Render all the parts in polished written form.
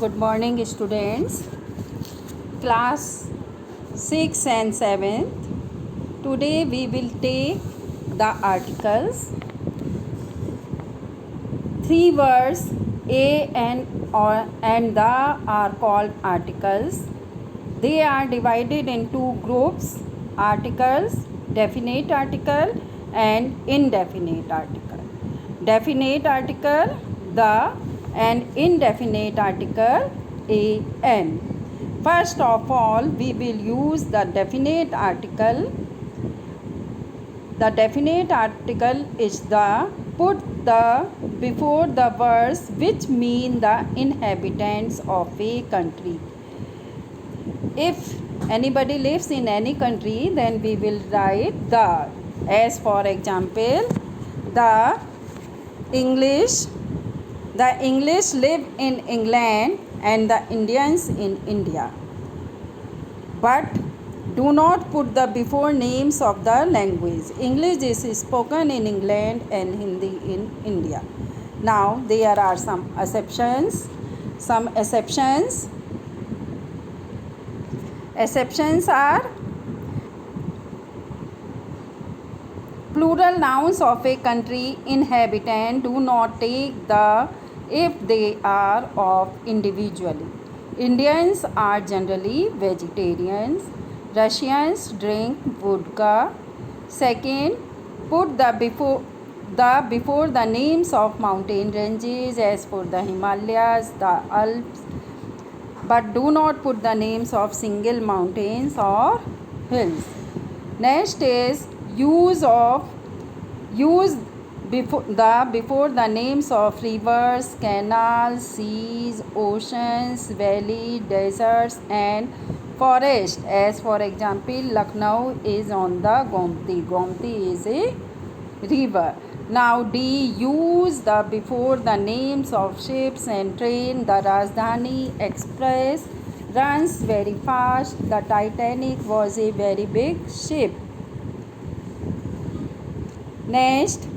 Good morning, students. Class 6 and 7th. Today we will take the articles. 3 words a and the are called articles. They are divided into groups: articles, definite article, and indefinite article. Definite article the and indefinite article an. First of all, we will use the definite article. The definite article is the put the before the words which mean the inhabitants of a country. If anybody lives in any country, then we will write the. As for example, the English live in England and the Indians in India. But do not put the before names of the language. English is spoken in England and Hindi in India. Now there are some exceptions. Exceptions are plural nouns of a country inhabitant do not take the if they are of individually. Indians are generally vegetarians. Russians drink vodka. Second, put the before the names of mountain ranges, as for the Himalayas, the Alps, but do not put the names of single mountains or hills. Next is use before the names of rivers, canals, seas, oceans, valleys, deserts, and forest. As for example, Lucknow is on the Gomti. Gomti is a river. Now D, use the before the names of ships and train. The Rajdhani Express runs very fast. The Titanic was a very big ship. Next,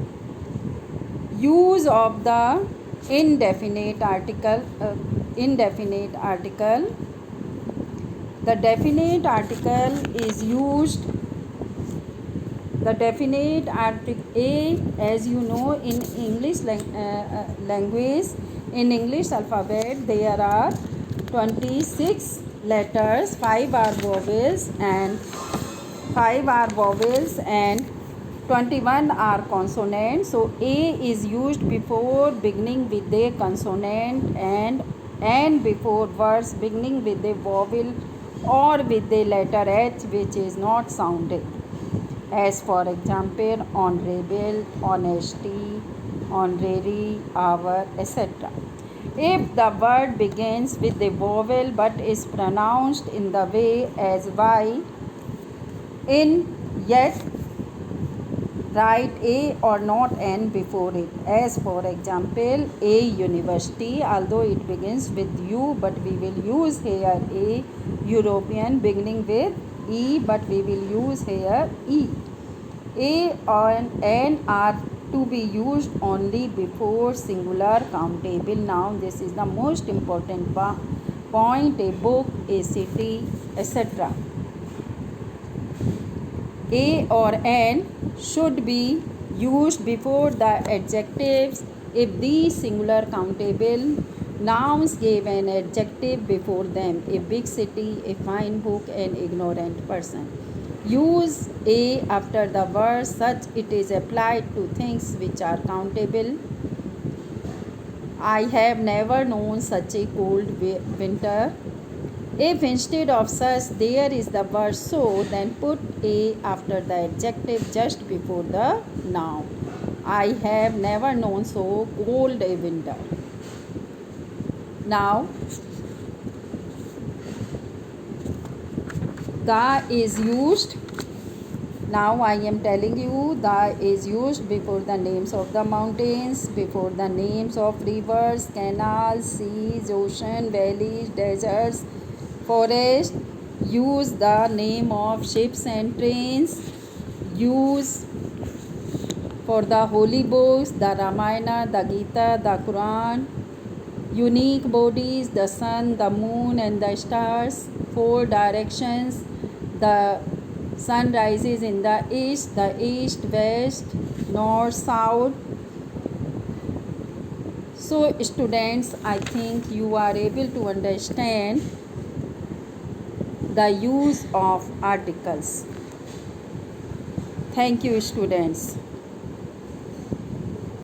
use of the indefinite article. The definite article is used. The definite article a, as you know, in English language, in English alphabet, there are 26 letters. 5 are vowels and 21 are consonants. So a is used before beginning with a consonant and before words beginning with a vowel or with the letter H which is not sounded. As for example, honorable, honesty, honorary, hour, etc. If the word begins with a vowel but is pronounced in the way as Y, in yet write a or not n before it. As for example, a university, although it begins with U, but we will use here a. European beginning with E, but we will use here E. A and N are to be used only before singular countable noun. This is the most important point. A book, a city, etc. A or N should be used before the adjectives if these singular countable nouns gave an adjective before them: a big city, a fine book, an ignorant person. Use a after the word such it is applied to things which are countable. I have never known such a cold winter. If instead of such there is the word so, then put a after the adjective just before the noun. I have never known so cold a winter. Now, the is used. Now I am telling you, the is used before the names of the mountains, before the names of rivers, canals, seas, ocean, valleys, deserts, forest. Use the name of ships and trains. Use for the holy books, the Ramayana, the Gita, the Quran. unique bodies, the sun, the moon, and the stars, 4 directions. The sun rises in the east, west, north, south. So, students, I think you are able to understand the use of articles. Thank you, students.